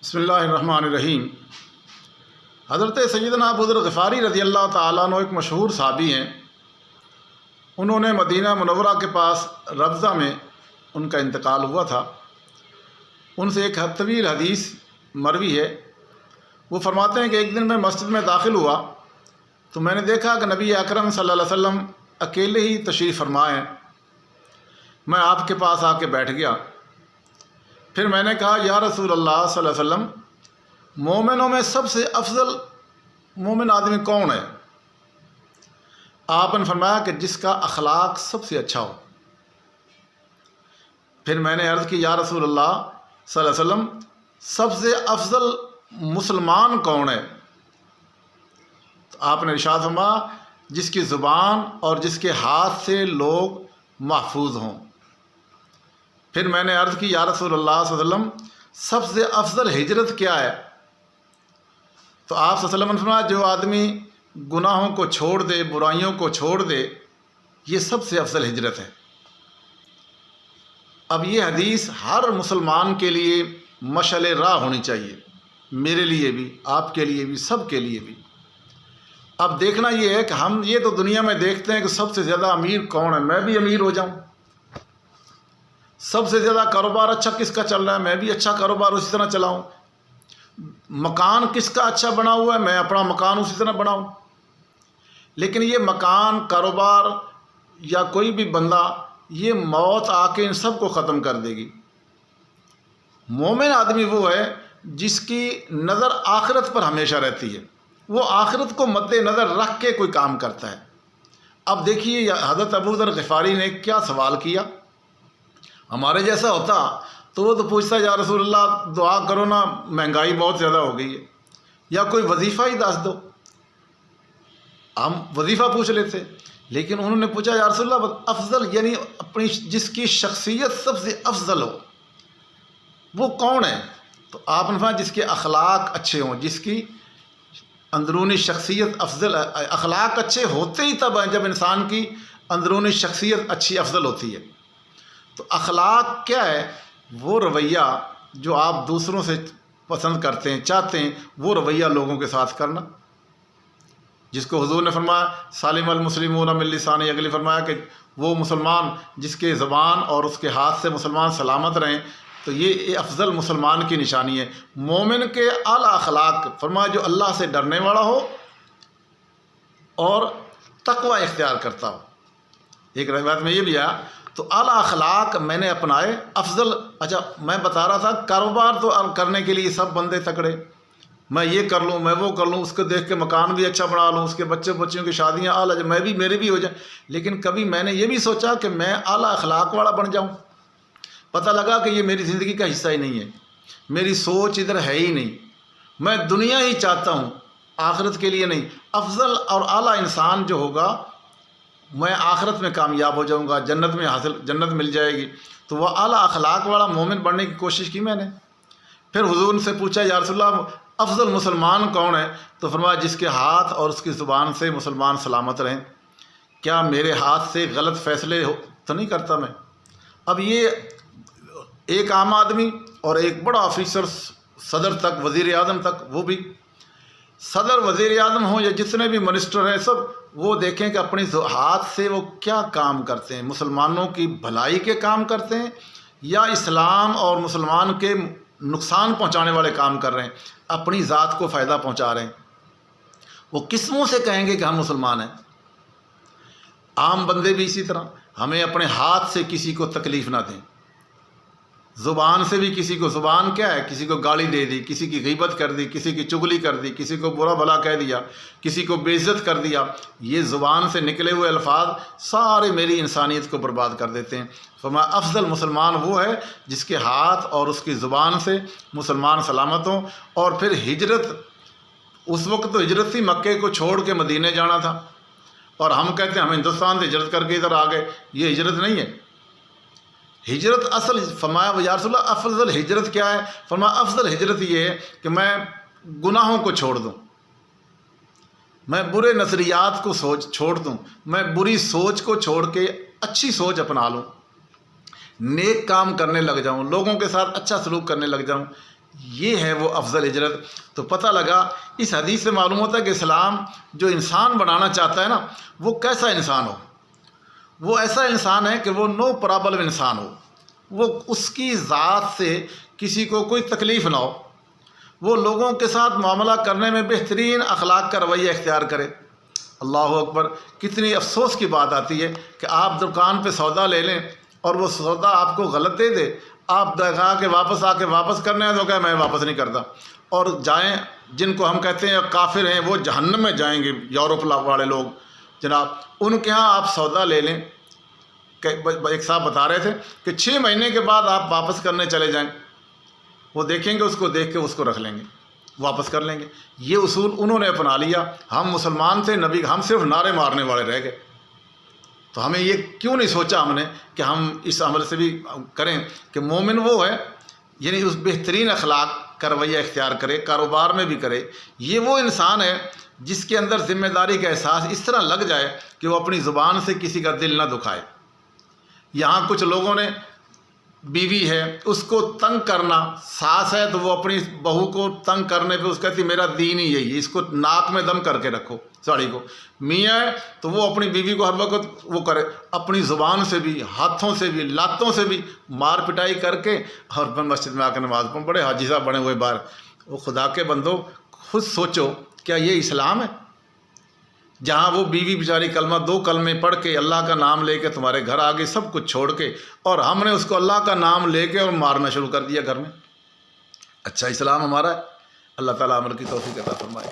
بسم اللہ الرحمن الرحیم۔ حضرت سیدنا ابو ذر غفاری رضی اللہ تعالیٰ عنہ ایک مشہور صحابی ہیں۔ انہوں نے مدینہ منورہ کے پاس ربضہ میں ان کا انتقال ہوا تھا۔ ان سے ایک طویل حدیث مروی ہے۔ وہ فرماتے ہیں کہ ایک دن میں مسجد میں داخل ہوا تو میں نے دیکھا کہ نبی اکرم صلی اللہ علیہ وسلم اکیلے ہی تشریف فرمائے۔ میں آپ کے پاس آ کے بیٹھ گیا۔ پھر میں نے کہا یا رسول اللہ صلی اللہ علیہ وسلم، مومنوں میں سب سے افضل مومن آدمی کون ہے؟ آپ نے فرمایا کہ جس کا اخلاق سب سے اچھا ہو۔ پھر میں نے عرض کی یا رسول اللہ صلی اللہ علیہ وسلم، سب سے افضل مسلمان کون ہے؟ تو آپ نے ارشاد فرمایا جس کی زبان اور جس کے ہاتھ سے لوگ محفوظ ہوں۔ پھر میں نے عرض کی یا رسول اللہ صلی اللہ علیہ وسلم، سب سے افضل ہجرت کیا ہے؟ تو آپ صلی اللہ علیہ وسلم نے فرمایا جو آدمی گناہوں کو چھوڑ دے، برائیوں کو چھوڑ دے، یہ سب سے افضل ہجرت ہے۔ اب یہ حدیث ہر مسلمان کے لیے مشعل راہ ہونی چاہیے، میرے لیے بھی، آپ کے لیے بھی، سب کے لیے بھی۔ اب دیکھنا یہ ہے کہ ہم یہ تو دنیا میں دیکھتے ہیں کہ سب سے زیادہ امیر کون ہے، میں بھی امیر ہو جاؤں۔ سب سے زیادہ کاروبار اچھا کس کا چل رہا ہے، میں بھی اچھا کاروبار اسی طرح چلاؤں۔ مکان کس کا اچھا بنا ہوا ہے، میں اپنا مکان اسی طرح بناؤں۔ لیکن یہ مکان، کاروبار یا کوئی بھی بندہ، یہ موت آ کے ان سب کو ختم کر دے گی۔ مومن آدمی وہ ہے جس کی نظر آخرت پر ہمیشہ رہتی ہے، وہ آخرت کو مد نظر رکھ کے کوئی کام کرتا ہے۔ اب دیکھیے حضرت ابو ذر غفاری نے کیا سوال کیا۔ ہمارے جیسا ہوتا تو وہ تو پوچھتا یا رسول اللہ دعا کرو نا، مہنگائی بہت زیادہ ہو گئی ہے، یا کوئی وظیفہ ہی دس دو، ہم وظیفہ پوچھ لیتے۔ لیکن انہوں نے پوچھا یا رسول اللہ افضل، یعنی اپنی جس کی شخصیت سب سے افضل ہو وہ کون ہے؟ تو آپ نے فرمایا جس کے اخلاق اچھے ہوں، جس کی اندرونی شخصیت افضل ہے۔ اخلاق اچھے ہوتے ہی تب ہیں جب انسان کی اندرونی شخصیت اچھی افضل ہوتی ہے۔ تو اخلاق کیا ہے؟ وہ رویہ جو آپ دوسروں سے پسند کرتے ہیں، چاہتے ہیں، وہ رویہ لوگوں کے ساتھ کرنا، جس کو حضور نے فرمایا سالم المسلمون من لسانہ، اگلی فرمایا کہ وہ مسلمان جس کے زبان اور اس کے ہاتھ سے مسلمان سلامت رہیں۔ تو یہ افضل مسلمان کی نشانی ہے۔ مومن کے اعلیٰ اخلاق، فرمایا جو اللہ سے ڈرنے والا ہو اور تقوی اختیار کرتا ہو۔ ایک روایت میں یہ بھی آیا تو اعلیٰ اخلاق میں نے اپنائے افضل۔ اچھا میں بتا رہا تھا کاروبار تو کرنے کے لیے سب بندے تکڑے، میں یہ کر لوں، میں وہ کر لوں، اس کو دیکھ کے مکان بھی اچھا بنا لوں، اس کے بچوں کی شادیاں اعلیٰ، میرے بھی ہو جائیں۔ لیکن کبھی میں نے یہ بھی سوچا کہ میں اعلیٰ اخلاق والا بن جاؤں۔ پتہ لگا کہ یہ میری زندگی کا حصہ ہی نہیں ہے، میری سوچ ادھر ہے ہی نہیں، میں دنیا ہی چاہتا ہوں، آخرت کے لیے نہیں۔ افضل اور اعلیٰ انسان جو ہوگا میں آخرت میں کامیاب ہو جاؤں گا، جنت مل جائے گی۔ تو وہ اعلیٰ اخلاق والا مومن بننے کی کوشش کی میں نے۔ پھر حضور سے پوچھا یا رسول اللہ افضل مسلمان کون ہے؟ تو فرمایا جس کے ہاتھ اور اس کی زبان سے مسلمان سلامت رہیں۔ کیا میرے ہاتھ سے غلط فیصلے تو نہیں کرتا میں؟ اب یہ ایک عام آدمی اور ایک بڑا آفیسر، صدر تک، وزیر اعظم تک، وہ بھی صدر، وزیر اعظم ہوں یا جتنے بھی منسٹر ہیں، سب وہ دیکھیں کہ اپنی ہاتھ سے وہ کیا کام کرتے ہیں، مسلمانوں کی بھلائی کے کام کرتے ہیں یا اسلام اور مسلمان کے نقصان پہنچانے والے کام کر رہے ہیں، اپنی ذات کو فائدہ پہنچا رہے ہیں۔ وہ کس منہ سے کہیں گے کہ ہم مسلمان ہیں؟ عام بندے بھی اسی طرح، ہمیں اپنے ہاتھ سے کسی کو تکلیف نہ دیں، زبان سے بھی کسی کو، زبان کیا ہے؟ کسی کو گالی دے دی، کسی کی غیبت کر دی، کسی کی چغلی کر دی، کسی کو برا بھلا کہہ دیا، کسی کو بے عزت کر دیا، یہ زبان سے نکلے ہوئے الفاظ سارے میری انسانیت کو برباد کر دیتے ہیں۔ فرمایا افضل مسلمان وہ ہے جس کے ہاتھ اور اس کی زبان سے مسلمان سلامت ہوں۔ اور پھر ہجرت، اس وقت تو ہجرت تھی، مکے کو چھوڑ کے مدینے جانا تھا، اور ہم کہتے ہیں ہم ہندوستان سے ہجرت کر کے ادھر آ گئے، یہ ہجرت نہیں ہے۔ ہجرت اصل، فرمایا یا رسول اللہ افضل ہجرت کیا ہے؟ فرمایا افضل ہجرت یہ ہے کہ میں گناہوں کو چھوڑ دوں، میں برے نظریات کو چھوڑ دوں، میں بری سوچ کو چھوڑ کے اچھی سوچ اپنا لوں، نیک کام کرنے لگ جاؤں، لوگوں کے ساتھ اچھا سلوک کرنے لگ جاؤں۔ یہ ہے وہ افضل ہجرت۔ تو پتہ لگا اس حدیث سے معلوم ہوتا ہے کہ اسلام جو انسان بنانا چاہتا ہے نا، وہ کیسا انسان ہو؟ وہ ایسا انسان ہے کہ وہ نو پرابلم انسان ہو، وہ اس کی ذات سے کسی کو کوئی تکلیف نہ ہو، وہ لوگوں کے ساتھ معاملہ کرنے میں بہترین اخلاق کا رویہ اختیار کرے۔ اللہ اکبر! کتنی افسوس کی بات آتی ہے کہ آپ دکان پہ سودا لے لیں اور وہ سودا آپ کو غلط دے دے، آپ دکھا کے واپس کرنے ہیں تو کہ میں واپس نہیں کرتا، اور جائیں جن کو ہم کہتے ہیں کافر ہیں، وہ جہنم میں جائیں گے، یورپ والے لوگ جناب، ان کے ہاں آپ سودا لے لیں کہ ایک صاحب بتا رہے تھے کہ 6 مہینے کے بعد آپ واپس کرنے چلے جائیں، وہ دیکھیں گے، اس کو دیکھ کے اس کو رکھ لیں گے، واپس کر لیں گے۔ یہ اصول انہوں نے اپنا لیا۔ ہم مسلمان تھے، نبی ہم صرف نعرے مارنے والے رہ گئے۔ تو ہمیں یہ کیوں نہیں سوچا ہم نے کہ ہم اس عمل سے بھی کریں کہ مومن وہ ہے، یعنی اس بہترین اخلاق کا رویہ اختیار کرے، کاروبار میں بھی کرے۔ یہ وہ انسان ہے جس کے اندر ذمہ داری کا احساس اس طرح لگ جائے کہ وہ اپنی زبان سے کسی کا دل نہ دکھائے۔ یہاں کچھ لوگوں نے بیوی ہے اس کو تنگ کرنا، ساس ہے تو وہ اپنی بہو کو تنگ کرنے پہ اس کہتی میرا دین ہی یہی ہے، اس کو ناک میں دم کر کے رکھو ساڑی کو۔ میاں ہے تو وہ اپنی بیوی کو ہر وقت وہ کرے، اپنی زبان سے بھی، ہاتھوں سے بھی، لاتوں سے بھی مار پٹائی کر کے، اور مسجد میں آ کے نماز پڑھو۔ بڑے حاجی صاحب بنے ہوئے باہر۔ وہ خدا کے بندو خود سوچو، کیا یہ اسلام ہے؟ جہاں وہ بیوی بیچاری کلمہ 2 کلمے پڑھ کے اللہ کا نام لے کے تمہارے گھر آ گئی سب کچھ چھوڑ کے، اور ہم نے اس کو اللہ کا نام لے کے اور مارنا شروع کر دیا گھر میں۔ اچھا اسلام ہمارا ہے؟ اللہ تعالیٰ عمل کی توفیق عطا فرمائے۔